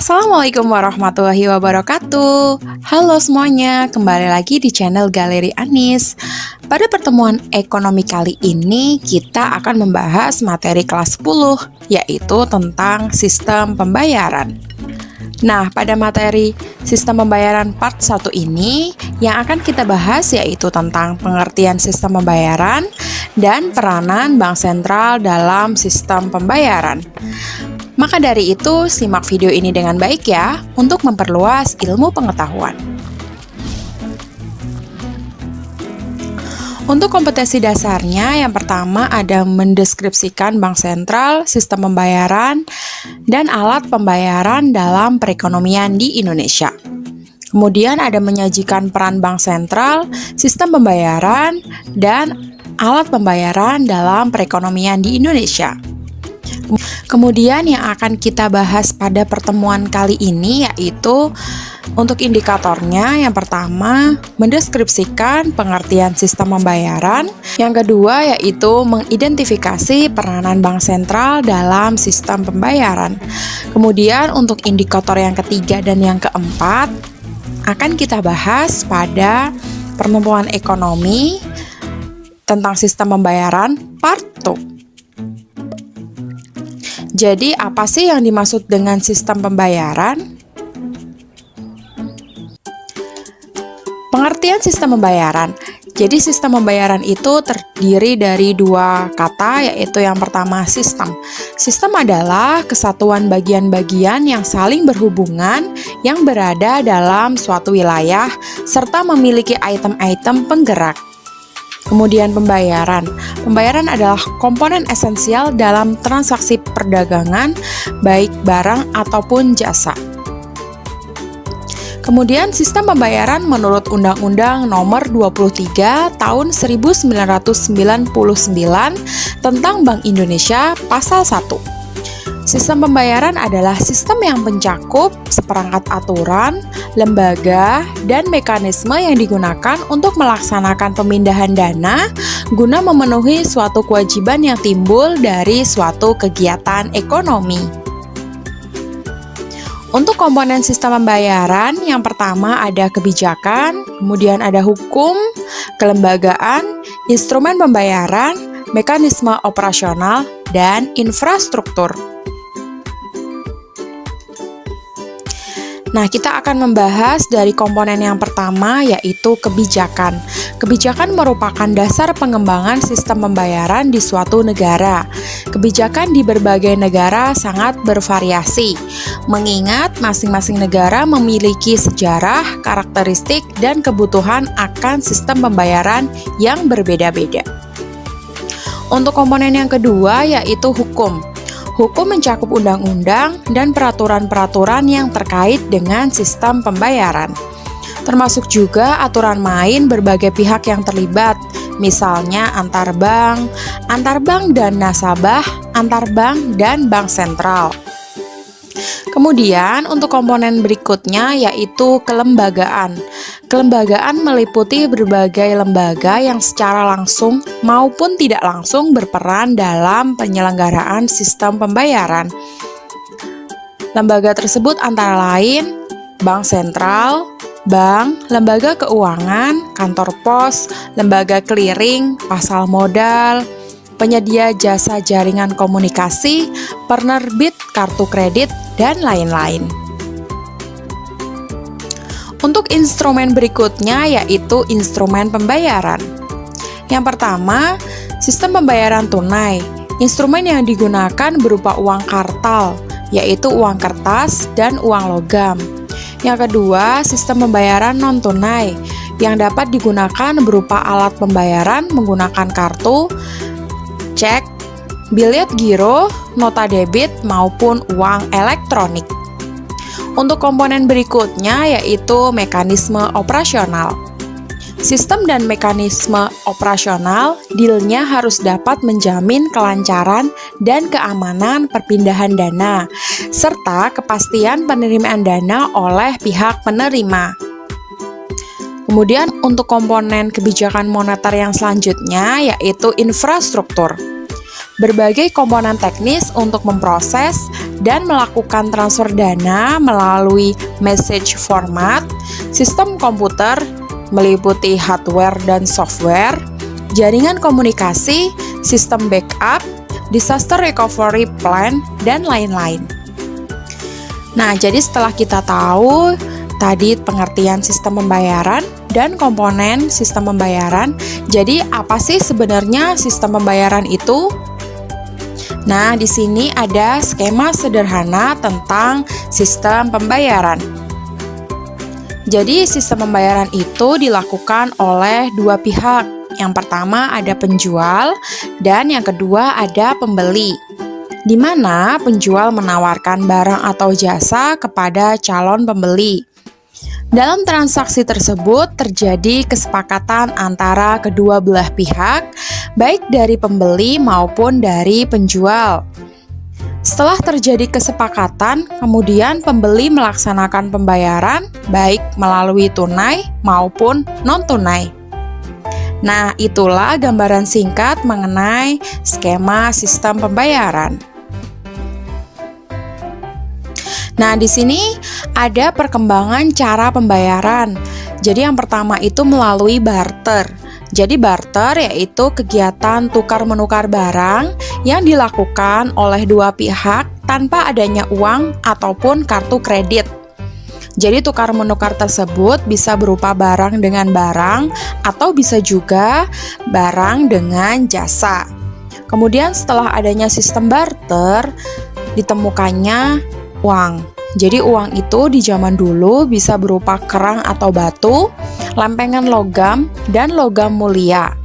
Assalamualaikum warahmatullahi wabarakatuh. Halo semuanya, kembali lagi di channel Galeri Anis. Pada pertemuan ekonomi kali ini, kita akan membahas materi kelas 10, yaitu tentang sistem pembayaran. Nah, pada materi sistem pembayaran part 1 ini, yang akan kita bahas yaitu tentang pengertian sistem pembayaran dan peranan bank sentral dalam sistem pembayaran. Maka dari itu, simak video ini dengan baik ya, untuk memperluas ilmu pengetahuan. Untuk kompetensi dasarnya, yang pertama ada mendeskripsikan bank sentral, sistem pembayaran, dan alat pembayaran dalam perekonomian di Indonesia. Kemudian ada menyajikan peran bank sentral, sistem pembayaran, dan alat pembayaran dalam perekonomian di Indonesia. Kemudian yang akan kita bahas pada pertemuan kali ini yaitu untuk indikatornya, yang pertama mendeskripsikan pengertian sistem pembayaran, yang kedua yaitu mengidentifikasi peranan bank sentral dalam sistem pembayaran. Kemudian untuk indikator yang ketiga dan yang keempat akan kita bahas pada pertemuan ekonomi tentang sistem pembayaran part 2. Jadi, apa sih yang dimaksud dengan sistem pembayaran? Pengertian sistem pembayaran. Jadi, sistem pembayaran itu terdiri dari dua kata, yaitu yang pertama sistem. Sistem adalah kesatuan bagian-bagian yang saling berhubungan yang berada dalam suatu wilayah serta memiliki item-item penggerak. Kemudian pembayaran. Pembayaran adalah komponen esensial dalam transaksi perdagangan, baik barang ataupun jasa. Kemudian sistem pembayaran menurut Undang-Undang Nomor 23 Tahun 1999 tentang Bank Indonesia Pasal 1. Sistem pembayaran adalah sistem yang mencakup seperangkat aturan, lembaga, dan mekanisme yang digunakan untuk melaksanakan pemindahan dana guna memenuhi suatu kewajiban yang timbul dari suatu kegiatan ekonomi. Untuk komponen sistem pembayaran, yang pertama ada kebijakan, kemudian ada hukum, kelembagaan, instrumen pembayaran, mekanisme operasional, dan infrastruktur. Nah, kita akan membahas dari komponen yang pertama, yaitu kebijakan. Kebijakan merupakan dasar pengembangan sistem pembayaran di suatu negara. Kebijakan di berbagai negara sangat bervariasi, mengingat masing-masing negara memiliki sejarah, karakteristik, dan kebutuhan akan sistem pembayaran yang berbeda-beda. Untuk komponen yang kedua, yaitu hukum. Hukum mencakup undang-undang dan peraturan-peraturan yang terkait dengan sistem pembayaran. Termasuk juga aturan main berbagai pihak yang terlibat, misalnya antar bank dan nasabah, antar bank dan bank sentral. Kemudian untuk komponen berikutnya yaitu kelembagaan. Kelembagaan meliputi berbagai lembaga yang secara langsung maupun tidak langsung berperan dalam penyelenggaraan sistem pembayaran. Lembaga tersebut antara lain bank sentral, bank, lembaga keuangan, kantor pos, lembaga clearing, pasar modal, penyedia jasa jaringan komunikasi, penerbit kartu kredit, dan lain-lain. Untuk instrumen berikutnya yaitu instrumen pembayaran. Yang pertama, sistem pembayaran tunai. Instrumen yang digunakan berupa uang kartal, yaitu uang kertas dan uang logam. Yang kedua, sistem pembayaran non-tunai, yang dapat digunakan berupa alat pembayaran menggunakan kartu, cek, bilet giro, nota debit, maupun uang elektronik. Untuk komponen berikutnya yaitu mekanisme operasional. Sistem dan mekanisme operasional dealnya harus dapat menjamin kelancaran dan keamanan perpindahan dana, serta kepastian penerimaan dana oleh pihak penerima. Kemudian untuk komponen kebijakan moneter yang selanjutnya yaitu infrastruktur. Berbagai komponen teknis untuk memproses dan melakukan transfer dana melalui message format, sistem komputer meliputi hardware dan software, jaringan komunikasi, sistem backup, disaster recovery plan, dan lain-lain. Nah, jadi setelah kita tahu tadi pengertian sistem pembayaran dan komponen sistem pembayaran, jadi apa sih sebenarnya sistem pembayaran itu? Nah, di sini ada skema sederhana tentang sistem pembayaran. Jadi, sistem pembayaran itu dilakukan oleh dua pihak. Yang pertama ada penjual dan yang kedua ada pembeli, di mana penjual menawarkan barang atau jasa kepada calon pembeli. Dalam transaksi tersebut terjadi kesepakatan antara kedua belah pihak, baik dari pembeli maupun dari penjual. Setelah terjadi kesepakatan, kemudian pembeli melaksanakan pembayaran baik melalui tunai maupun non-tunai. Nah, itulah gambaran singkat mengenai skema sistem pembayaran. Nah, di sini ada perkembangan cara pembayaran. Jadi yang pertama itu melalui barter. Jadi barter yaitu kegiatan tukar-menukar barang yang dilakukan oleh dua pihak tanpa adanya uang ataupun kartu kredit. Jadi tukar-menukar tersebut bisa berupa barang dengan barang atau bisa juga barang dengan jasa. Kemudian setelah adanya sistem barter, ditemukannya uang. Jadi uang itu di zaman dulu bisa berupa kerang atau batu, lempengan logam, dan logam mulia.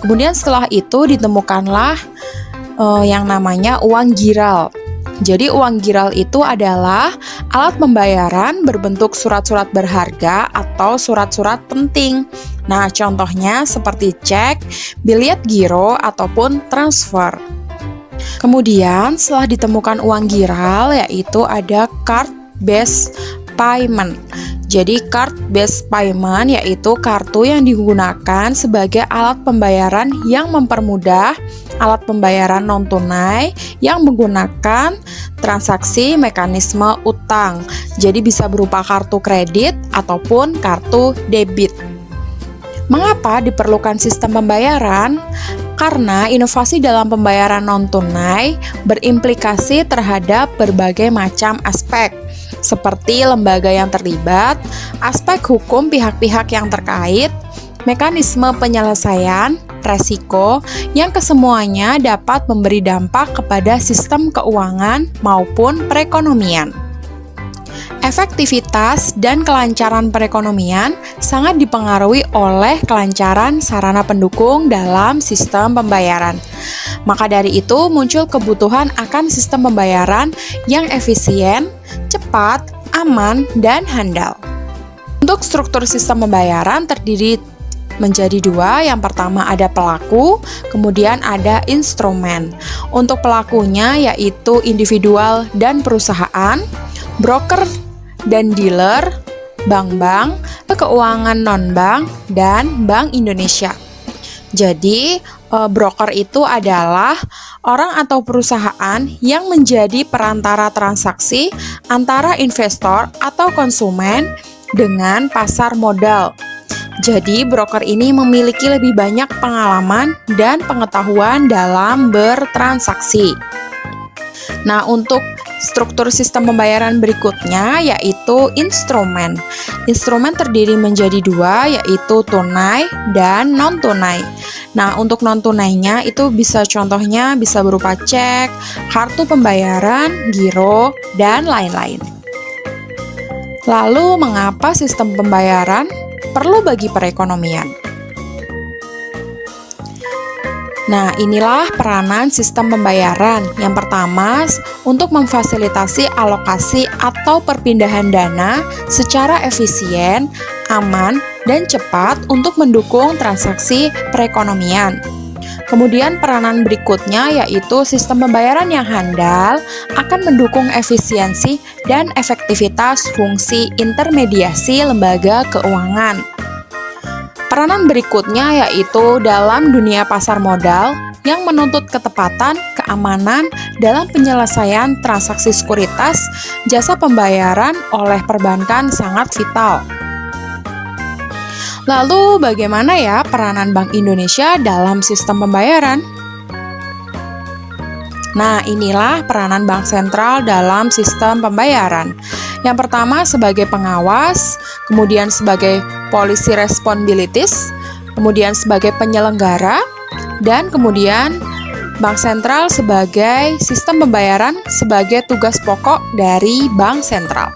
Kemudian setelah itu ditemukanlah yang namanya uang giral. Jadi uang giral itu adalah alat pembayaran berbentuk surat-surat berharga atau surat-surat penting. Nah, contohnya seperti cek, biliet giro, ataupun transfer. Kemudian setelah ditemukan uang giral, yaitu ada card based payment. Jadi card based payment yaitu kartu yang digunakan sebagai alat pembayaran yang mempermudah alat pembayaran non-tunai yang menggunakan transaksi mekanisme utang. Jadi bisa berupa kartu kredit ataupun kartu debit. Mengapa diperlukan sistem pembayaran? Karena inovasi dalam pembayaran non-tunai berimplikasi terhadap berbagai macam aspek, seperti lembaga yang terlibat, aspek hukum pihak-pihak yang terkait, mekanisme penyelesaian, resiko, yang kesemuanya dapat memberi dampak kepada sistem keuangan maupun perekonomian. Efektivitas dan kelancaran perekonomian sangat dipengaruhi oleh kelancaran sarana pendukung dalam sistem pembayaran. Maka dari itu muncul kebutuhan akan sistem pembayaran yang efisien, cepat, aman, dan handal. Untuk struktur sistem pembayaran terdiri menjadi dua. Yang pertama ada pelaku, kemudian ada instrumen. Untuk pelakunya yaitu individual dan perusahaan, broker dan dealer, bank-bank, keuangan non-bank, dan Bank Indonesia. Jadi, broker itu adalah orang atau perusahaan yang menjadi perantara transaksi antara investor atau konsumen dengan pasar modal. Jadi, broker ini memiliki lebih banyak pengalaman dan pengetahuan dalam bertransaksi. Nah, untuk struktur sistem pembayaran berikutnya yaitu instrumen. Instrumen terdiri menjadi dua, yaitu tunai dan non-tunai. Nah, untuk non-tunainya itu contohnya bisa berupa cek, kartu pembayaran, giro, dan lain-lain. Lalu, mengapa sistem pembayaran perlu bagi perekonomian? Nah, inilah peranan sistem pembayaran. Yang pertama, untuk memfasilitasi alokasi atau perpindahan dana secara efisien, aman, dan cepat untuk mendukung transaksi perekonomian. Kemudian peranan berikutnya yaitu sistem pembayaran yang handal akan mendukung efisiensi dan efektivitas fungsi intermediasi lembaga keuangan. Peranan berikutnya yaitu dalam dunia pasar modal, yang menuntut ketepatan, keamanan dalam penyelesaian transaksi sekuritas, jasa pembayaran oleh perbankan sangat vital. Lalu bagaimana ya peranan Bank Indonesia dalam sistem pembayaran? Nah, inilah peranan Bank Sentral dalam sistem pembayaran. Yang pertama sebagai pengawas, kemudian sebagai policy responsibilities, kemudian sebagai penyelenggara, dan kemudian Bank Sentral sebagai sistem pembayaran sebagai tugas pokok dari Bank Sentral.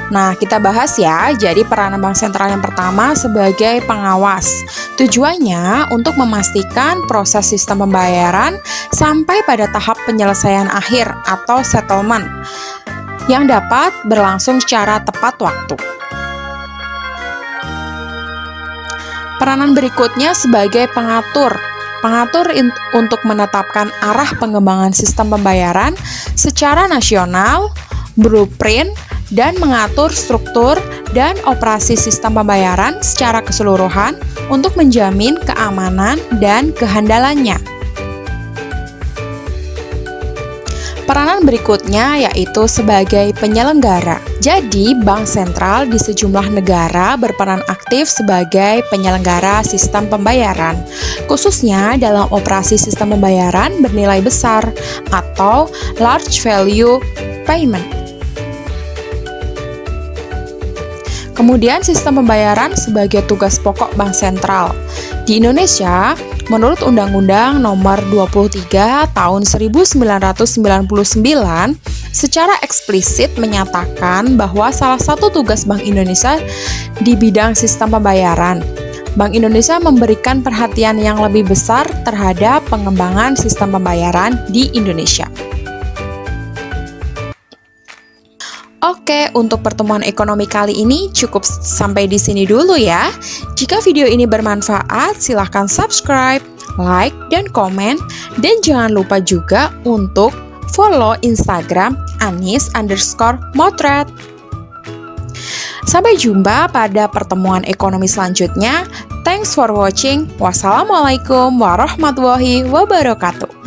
Nah, kita bahas ya. Jadi peranan Bank Sentral yang pertama sebagai pengawas. Tujuannya untuk memastikan proses sistem pembayaran sampai pada tahap penyelesaian akhir atau settlement yang dapat berlangsung secara tepat waktu. Peranan berikutnya sebagai pengatur. Pengatur untuk menetapkan arah pengembangan sistem pembayaran secara nasional, blueprint, dan mengatur struktur dan operasi sistem pembayaran secara keseluruhan untuk menjamin keamanan dan kehandalannya. Peranan berikutnya yaitu sebagai penyelenggara. Jadi, Bank Sentral di sejumlah negara berperan aktif sebagai penyelenggara sistem pembayaran, khususnya dalam operasi sistem pembayaran bernilai besar atau large value payment. Kemudian sistem pembayaran sebagai tugas pokok Bank Sentral. Di Indonesia, menurut Undang-Undang Nomor 23 Tahun 1999, secara eksplisit menyatakan bahwa salah satu tugas Bank Indonesia di bidang sistem pembayaran. Bank Indonesia memberikan perhatian yang lebih besar terhadap pengembangan sistem pembayaran di Indonesia. Oke, untuk pertemuan ekonomi kali ini cukup sampai di sini dulu ya. Jika video ini bermanfaat, silahkan subscribe, like, dan komen. Dan jangan lupa juga untuk follow Instagram Anis_Motret. Sampai jumpa pada pertemuan ekonomi selanjutnya. Thanks for watching. Wassalamualaikum warahmatullahi wabarakatuh.